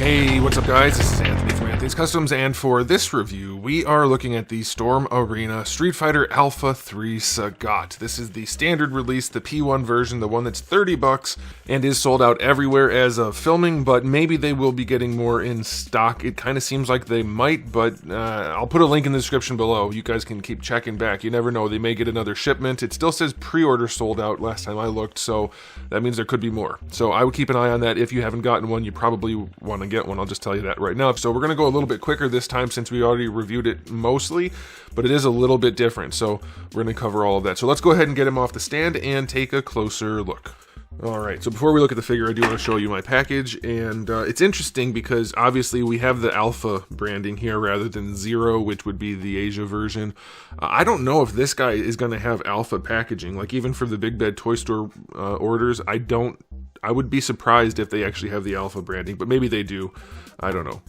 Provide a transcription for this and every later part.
Hey, what's up guys? This is Anthony from Anthony's Customs, and for this review, we are looking at the Storm Arena Street Fighter Alpha 3 SAGAT. This is the standard release, the P1 version, the one that's $30 and is sold out everywhere as of filming, but maybe they will be getting more in stock. It kind of seems like they might, but I'll put a link in the description below. You guys can keep checking back. You never know, they may get another shipment. It still says pre-order sold out last time I looked, so that means there could be more. So I would keep an eye on that. If you haven't gotten one, you probably want to get one. I'll just tell you that right now. So we're going to go a little bit quicker this time since we already reviewed it mostly, but it is a little bit different. So we're going to cover all of that. So let's go ahead and get him off the stand and take a closer look. Alright, so before we look at the figure, I do want to show you my package, and it's interesting because obviously we have the Alpha branding here rather than Zero, which would be the Asia version. I don't know if this guy is going to have Alpha packaging, like even for the Big Bad Toy Store orders. I would be surprised if they actually have the Alpha branding, but maybe they do. I don't know.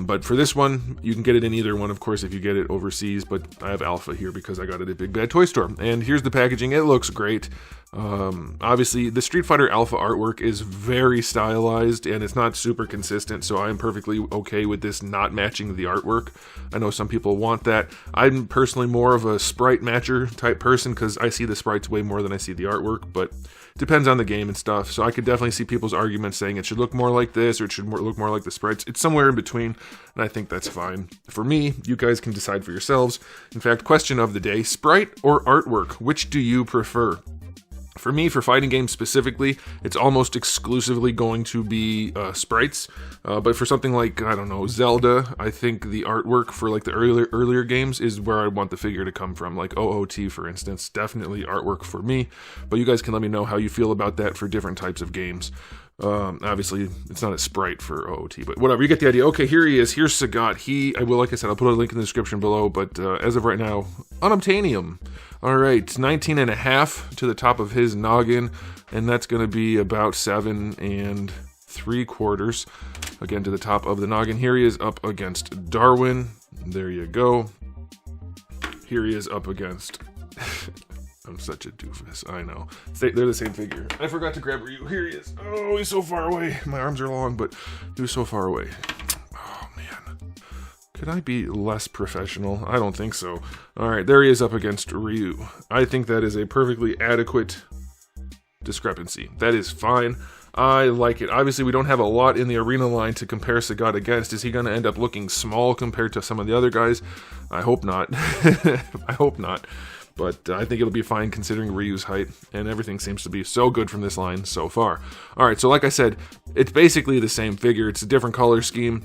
But for this one, you can get it in either one, of course, if you get it overseas, but I have Alpha here because I got it at Big Bad Toy Store. And here's the packaging. It looks great. Obviously, the Street Fighter Alpha artwork is very stylized, and it's not super consistent, so I'm perfectly okay with this not matching the artwork. I know some people want that. I'm personally more of a sprite matcher type person because I see the sprites way more than I see the artwork, but depends on the game and stuff. So I could definitely see people's arguments saying it should look more like this or it should look more like the sprites. It's somewhere in between, and I think that's fine. For me, you guys can decide for yourselves. In fact, question of the day, sprite or artwork, which do you prefer? For me, for fighting games specifically, it's almost exclusively going to be sprites. But for something like, I don't know, Zelda, I think the artwork for like the earlier games is where I want the figure to come from. Like OOT, for instance, definitely artwork for me. But you guys can let me know how you feel about that for different types of games. Obviously, it's not a sprite for OOT, but whatever, you get the idea. Okay, here he is. Here's Sagat. Like I said, I'll put a link in the description below, but as of right now, unobtainium. All right, 19.5 to the top of his noggin, and that's going to be about 7 3/4. Again, to the top of the noggin. Here he is up against Darwin. There you go. Here he is up against... I'm such a doofus, I know. They're the same figure. I forgot to grab Ryu. Here he is. Oh, he's so far away. My arms are long, but he was so far away. Oh, man. Could I be less professional? I don't think so. Alright, there he is up against Ryu. I think that is a perfectly adequate discrepancy. That is fine. I like it. Obviously, we don't have a lot in the arena line to compare Sagat against. Is he going to end up looking small compared to some of the other guys? I hope not. I hope not. But I think it'll be fine considering Ryu's height, and everything seems to be so good from this line so far. Alright, so like I said, it's basically the same figure. It's a different color scheme,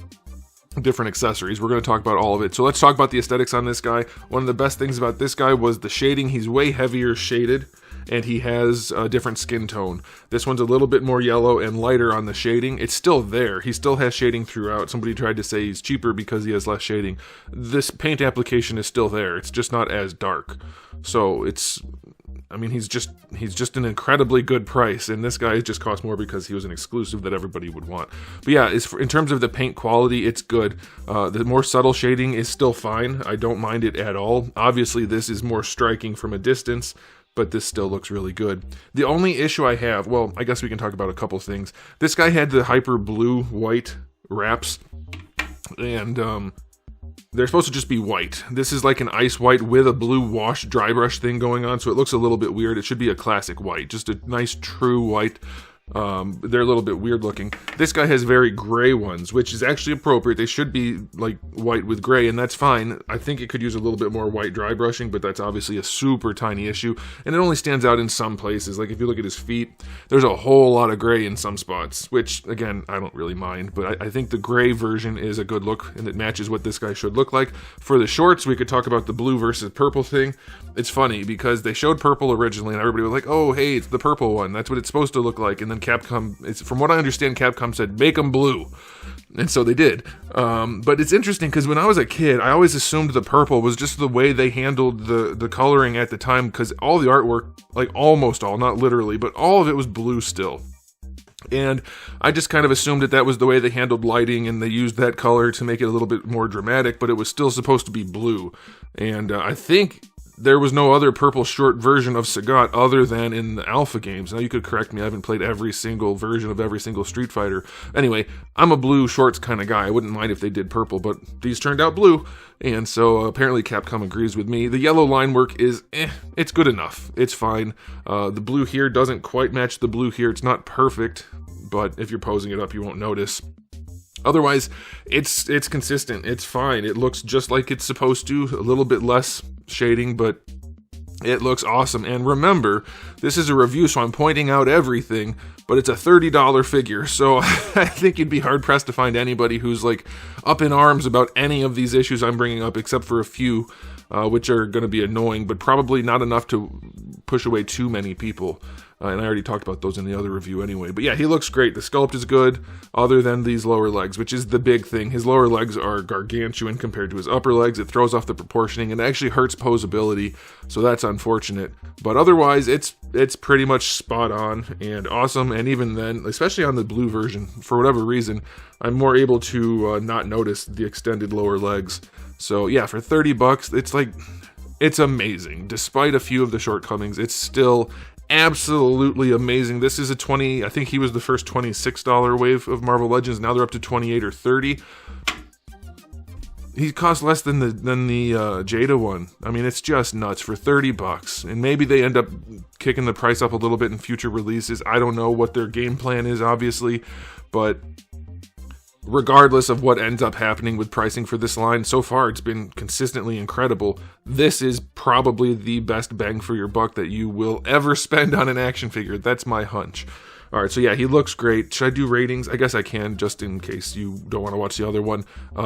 different accessories. We're going to talk about all of it. So let's talk about the aesthetics on this guy. One of the best things about this guy was the shading. He's way heavier shaded, and he has a different skin tone. This one's a little bit more yellow and lighter on the shading. It's still there. He still has shading throughout. Somebody tried to say he's cheaper because he has less shading. This paint application is still there. It's just not as dark. So it's... I mean, he's just an incredibly good price, and this guy just cost more because he was an exclusive that everybody would want. But yeah, in terms of the paint quality, it's good. The more subtle shading is still fine. I don't mind it at all. Obviously, this is more striking from a distance, but this still looks really good. The only issue I have, well, I guess we can talk about a couple things. This guy had the hyper blue-white wraps, and they're supposed to just be white. This is like an ice white with a blue wash dry brush thing going on, so it looks a little bit weird. It should be a classic white, just a nice true white. They're a little bit weird looking. This guy has very gray ones, which is actually appropriate. They should be like white with gray, and that's fine. I think it could use a little bit more white dry brushing, but that's obviously a super tiny issue, and it only stands out in some places. Like if you look at his feet, there's a whole lot of gray in some spots, which again, I don't really mind, but I think the gray version is a good look, and it matches what this guy should look like. For the shorts, we could talk about the blue versus purple thing. It's funny because they showed purple originally, and everybody was like, oh, hey, it's the purple one. That's what it's supposed to look like, and then Capcom, from what I understand, Capcom said, make them blue. And so they did. But it's interesting because when I was a kid, I always assumed the purple was just the way they handled the coloring at the time, because all the artwork, like almost all, not literally, but all of it was blue still. And I just kind of assumed that was the way they handled lighting, and they used that color to make it a little bit more dramatic, but it was still supposed to be blue. And I think there was no other purple short version of SAGAT other than in the alpha games. Now you could correct me, I haven't played every single version of every single Street Fighter. Anyway, I'm a blue shorts kind of guy. I wouldn't mind if they did purple, but these turned out blue, and so apparently Capcom agrees with me. The yellow line work is, it's good enough. It's fine. The blue here doesn't quite match the blue here. It's not perfect, but if you're posing it up, you won't notice. Otherwise, it's consistent. It's fine. It looks just like it's supposed to. A little bit less shading, but it looks awesome. And remember, this is a review, so I'm pointing out everything, but it's a $30 figure. So I think you'd be hard-pressed to find anybody who's like up in arms about any of these issues I'm bringing up, except for a few, which are going to be annoying, but probably not enough to push away too many people. And I already talked about those in the other review anyway. But yeah, he looks great. The sculpt is good, other than these lower legs, which is the big thing. His lower legs are gargantuan compared to his upper legs. It throws off the proportioning and actually hurts posability, so that's unfortunate. But otherwise, it's pretty much spot on and awesome. And even then, especially on the blue version, for whatever reason, I'm more able to not notice the extended lower legs. So yeah, for $30, it's amazing. Despite a few of the shortcomings, it's still absolutely amazing. This is I think he was the first $26 wave of Marvel Legends. Now they're up to 28 or 30. He costs less than the Jada one. I mean, it's just nuts for $30. And maybe they end up kicking the price up a little bit in future releases. I don't know what their game plan is, obviously, but regardless of what ends up happening with pricing for this line, so far it's been consistently incredible. This is probably the best bang for your buck that you will ever spend on an action figure. That's my hunch. Alright, so yeah, he looks great. Should I do ratings? I guess I can, just in case you don't want to watch the other one.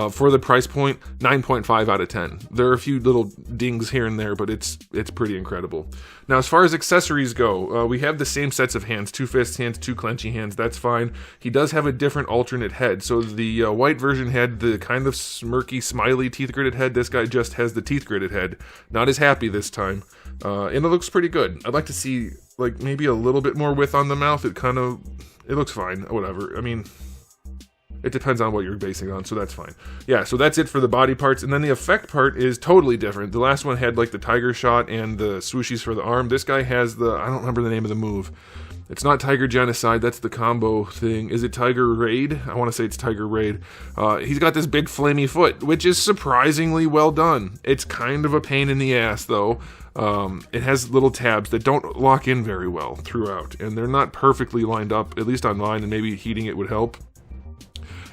For the price point, 9.5 out of 10. There are a few little dings here and there, but it's pretty incredible. Now, as far as accessories go, we have the same sets of hands, 2 fist hands, 2 clenchy hands, that's fine. He does have a different alternate head. So the white version had the kind of smirky, smiley, teeth-gritted head. This guy just has the teeth-gritted head. Not as happy this time. And it looks pretty good. I'd like to see like maybe a little bit more width on the mouth. It looks fine, whatever. I mean, it depends on what you're basing it on, so that's fine. Yeah, so that's it for the body parts, and then the effect part is totally different. The last one had like the tiger shot and the swooshies for the arm. This guy has I don't remember the name of the move. It's not Tiger Genocide, that's the combo thing. Is it Tiger Raid? I want to say it's Tiger Raid. He's got this big flamey foot, which is surprisingly well done. It's kind of a pain in the ass, though. It has little tabs that don't lock in very well throughout, and they're not perfectly lined up, at least online, and maybe heating it would help.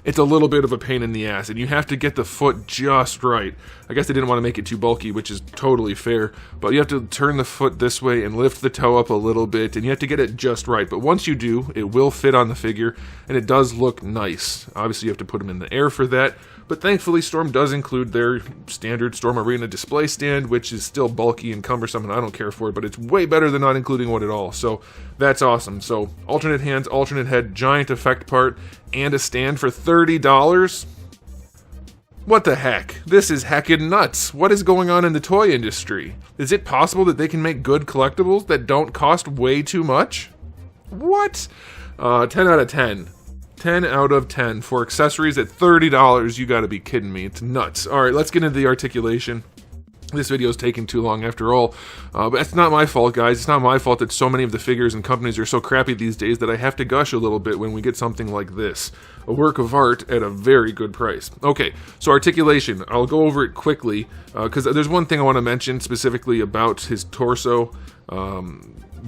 It's a little bit of a pain in the ass, and you have to get the foot just right. I guess they didn't want to make it too bulky, which is totally fair, but you have to turn the foot this way and lift the toe up a little bit, and you have to get it just right. But once you do, it will fit on the figure, and it does look nice. Obviously, you have to put them in the air for that, but thankfully, Storm does include their standard Storm Arena display stand, which is still bulky and cumbersome, and I don't care for it, but it's way better than not including one at all, so that's awesome. So, alternate hands, alternate head, giant effect part, and a stand for $30? What the heck? This is heckin' nuts. What is going on in the toy industry? Is it possible that they can make good collectibles that don't cost way too much? What? 10 out of 10. 10 out of 10 for accessories at $30. You gotta be kidding me. It's nuts. Alright, let's get into the articulation. This video is taking too long after all, but that's not my fault, guys. It's not my fault that so many of the figures and companies are so crappy these days that I have to gush a little bit when we get something like this. A work of art at a very good price. Okay, so articulation. I'll go over it quickly, because there's one thing I want to mention specifically about his torso,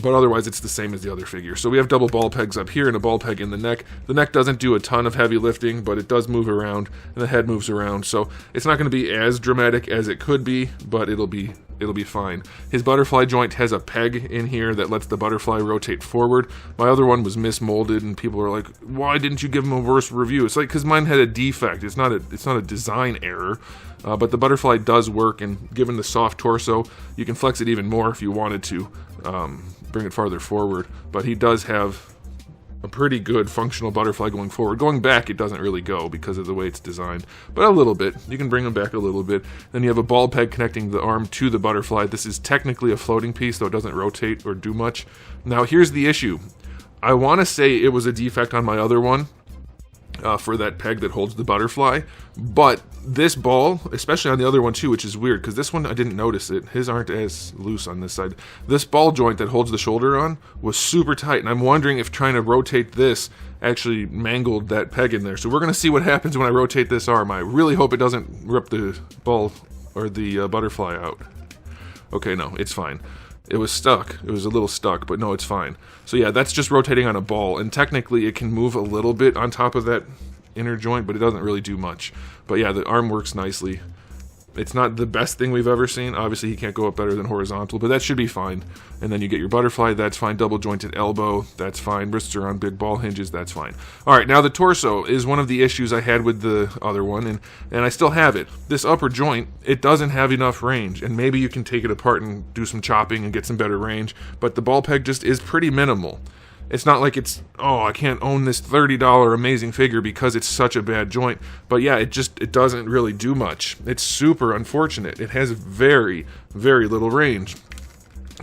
but otherwise it's the same as the other figure. So we have double ball pegs up here and a ball peg in the neck. The neck doesn't do a ton of heavy lifting, but it does move around, and the head moves around, so it's not going to be as dramatic as it could be, but it'll be fine. His butterfly joint has a peg in here that lets the butterfly rotate forward. My other one was mismolded, and people are like, why didn't you give him a worse review? It's like, because mine had a defect. It's not a design error. But the butterfly does work, and given the soft torso, you can flex it even more if you wanted to, bring it farther forward. But he does have a pretty good functional butterfly going forward. Going back, it doesn't really go because of the way it's designed, but a little bit. You can bring him back a little bit. Then you have a ball peg connecting the arm to the butterfly. This is technically a floating piece, though it doesn't rotate or do much. Now, here's the issue. I want to say it was a defect on my other one, for that peg that holds the butterfly. But this ball, especially on the other one too, which is weird because this one I didn't notice it. His aren't as loose on this side. This ball joint that holds the shoulder on was super tight, and I'm wondering if trying to rotate this actually mangled that peg in there. So we're going to see what happens when I rotate this arm. I really hope it doesn't rip the ball or the butterfly out. Okay, no, it's fine. It was stuck. It was a little stuck, but no, it's fine. So yeah, that's just rotating on a ball, and technically it can move a little bit on top of that inner joint, but it doesn't really do much. But yeah, the arm works nicely. It's not the best thing we've ever seen. Obviously, he can't go up better than horizontal, but that should be fine. And then you get your butterfly, that's fine. Double jointed elbow, that's fine. Wrists are on big ball hinges, that's fine. All right, now the torso is one of the issues I had with the other one, and I still have it. This upper joint, it doesn't have enough range, and maybe you can take it apart and do some chopping and get some better range, but the ball peg just is pretty minimal. It's not like it's, oh, I can't own this $30 amazing figure because it's such a bad joint. But yeah, it doesn't really do much. It's super unfortunate. It has very, very little range.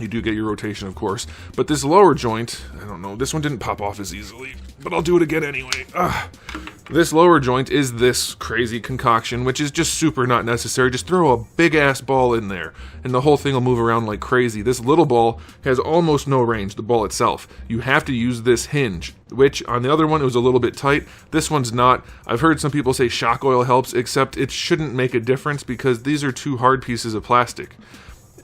You do get your rotation, of course. But this lower joint, I don't know, this one didn't pop off as easily, but I'll do it again anyway. This lower joint is this crazy concoction, which is just super not necessary. Just throw a big-ass ball in there, and the whole thing will move around like crazy. This little ball has almost no range, the ball itself. You have to use this hinge, which on the other one, it was a little bit tight. This one's not. I've heard some people say shock oil helps, except it shouldn't make a difference because these are two hard pieces of plastic.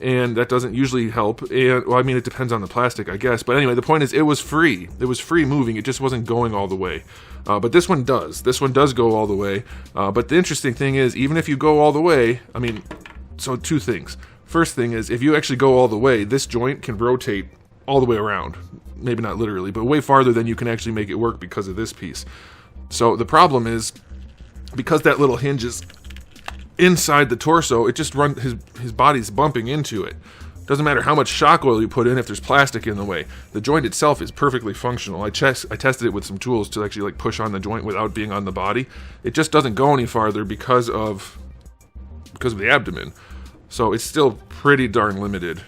And that doesn't usually help. And well, I mean, it depends on the plastic, I guess. But anyway, the point is, it was free. It was free moving. It just wasn't going all the way. But this one does. This one does go all the way. But the interesting thing is, even if you go all the way, I mean, so two things. First thing is, if you actually go all the way, this joint can rotate all the way around. Maybe not literally, but way farther than you can actually make it work because of this piece. So the problem is, because that little hinge is inside the torso, it just runs, his body's bumping into it. Doesn't matter how much shock oil you put in if there's plastic in the way. The joint itself is perfectly functional. I tested it with some tools to actually like push on the joint without being on the body. It just doesn't go any farther because of the abdomen. So it's still pretty darn limited.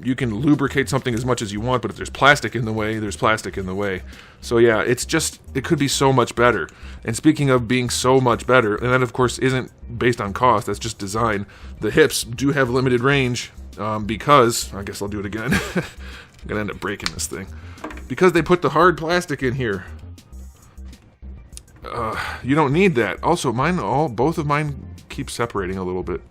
You can lubricate something as much as you want, but if there's plastic in the way, there's plastic in the way. So yeah, it could be so much better. And speaking of being so much better, and that of course isn't based on cost, that's just design. The hips do have limited range because, I guess I'll do it again. I'm gonna end up breaking this thing. Because they put the hard plastic in here. You don't need that. Also, both of mine keep separating a little bit.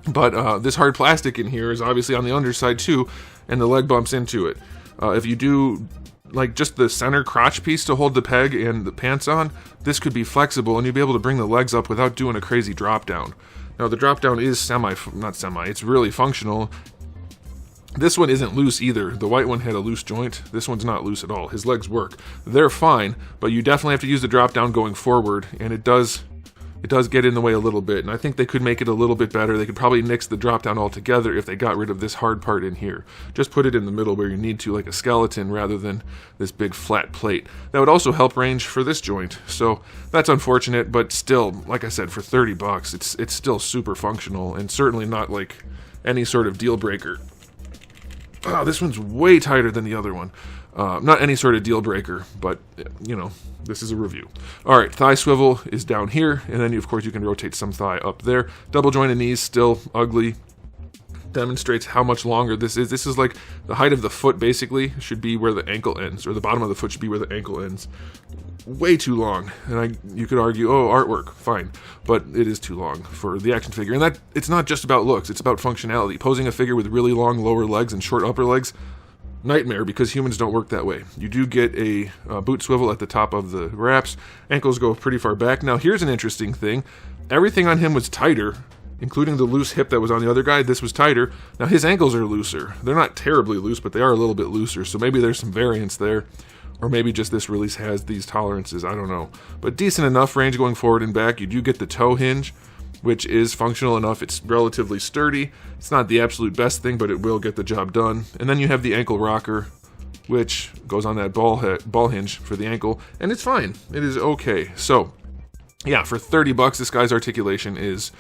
But this hard plastic in here is obviously on the underside too, and the leg bumps into it. If you do like just the center crotch piece to hold the peg and the pants on, this could be flexible and you'd be able to bring the legs up without doing a crazy drop down. Now the drop down is it's really functional. This one isn't loose either. The white one had a loose joint. This one's not loose at all. His legs work. They're fine, but you definitely have to use the drop down going forward, and it does get in the way a little bit, and I think they could make it a little bit better. They could probably nix the drop down altogether if they got rid of this hard part in here. Just put it in the middle where you need to, like a skeleton, rather than this big flat plate. That would also help range for this joint. So that's unfortunate, but still, like I said, for $30, it's still super functional, and certainly not like any sort of deal breaker. This one's way tighter than the other one. Not any sort of deal breaker, but, you know, this is a review. All right, thigh swivel is down here, and then, of course, you can rotate some thigh up there. Double jointed knees, still ugly. Demonstrates how much longer this is. This is like the height of the foot, basically, should be where the ankle ends, or the bottom of the foot should be where the ankle ends. Way too long, and you could argue, oh, artwork, fine, but it is too long for the action figure. And that it's not just about looks, it's about functionality. Posing a figure with really long lower legs and short upper legs, nightmare, because humans don't work that way. You do get a boot swivel at the top of the wraps. Ankles go pretty far back. Now, here's an interesting thing. Everything on him was tighter, including the loose hip that was on the other guy. This was tighter. Now, his ankles are looser. They're not terribly loose, but they are a little bit looser, so maybe there's some variance there. Or maybe just this release has these tolerances, I don't know. But decent enough range going forward and back. You do get the toe hinge, which is functional enough. It's relatively sturdy. It's not the absolute best thing, but it will get the job done. And then you have the ankle rocker, which goes on that ball hinge for the ankle, and it's fine. It is okay. So, yeah, for $30, this guy's articulation is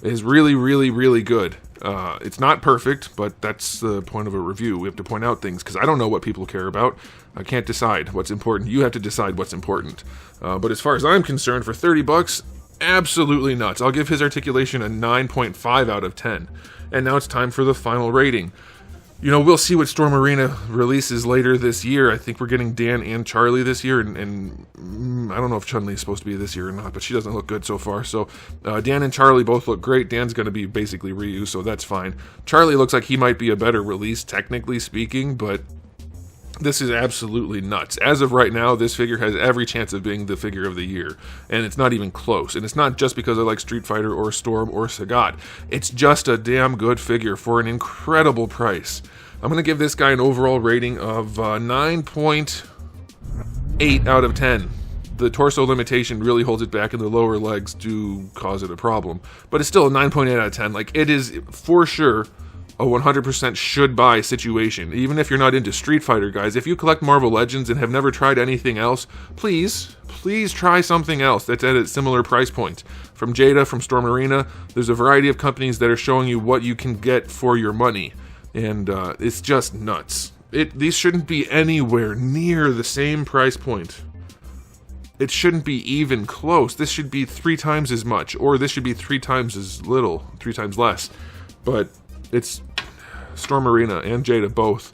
really, really, really good. It's not perfect, but that's the point of a review. We have to point out things, because I don't know what people care about. I can't decide what's important. You have to decide what's important. But as far as I'm concerned, for 30 bucks, absolutely nuts. I'll give his articulation a 9.5 out of 10. And now it's time for the final rating. You know, we'll see what Storm Arena releases later this year. I think we're getting Dan and Charlie this year, and I don't know if Chun-Li is supposed to be this year or not, but she doesn't look good so far. So Dan and Charlie both look great. Dan's going to be basically Ryu, so that's fine. Charlie looks like he might be a better release, technically speaking, but this is absolutely nuts. As of right now, this figure has every chance of being the figure of the year, and it's not even close. And it's not just because I like Street Fighter or Storm or Sagat. It's just a damn good figure for an incredible price. I'm going to give this guy an overall rating of 9.8 out of 10. The torso limitation really holds it back, and the lower legs do cause it a problem. But it's still a 9.8 out of 10. Like, it is for sure a 100% should buy situation. Even if you're not into Street Fighter, guys, if you collect Marvel Legends and have never tried anything else, please try something else that's at a similar price point. From Jada, from Storm Arena, there's a variety of companies that are showing you what you can get for your money, and it's just nuts. These shouldn't be anywhere near the same price point. It shouldn't be even close. This should be 3 times as much, or this should be 3 times as little, 3 times less. But it's Storm Arena and Jada both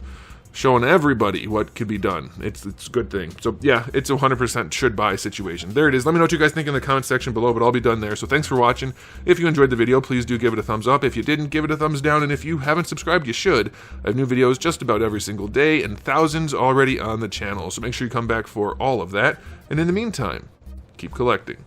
showing everybody what could be done. It's a good thing. So yeah, it's a 100% should buy situation. There it is. Let me know what you guys think in the comment section below, but I'll be done there. So thanks for watching. If you enjoyed the video, please do give it a thumbs up. If you didn't, give it a thumbs down. And if you haven't subscribed, you should. I have new videos just about every single day, and thousands already on the channel. So make sure you come back for all of that. And in the meantime, keep collecting.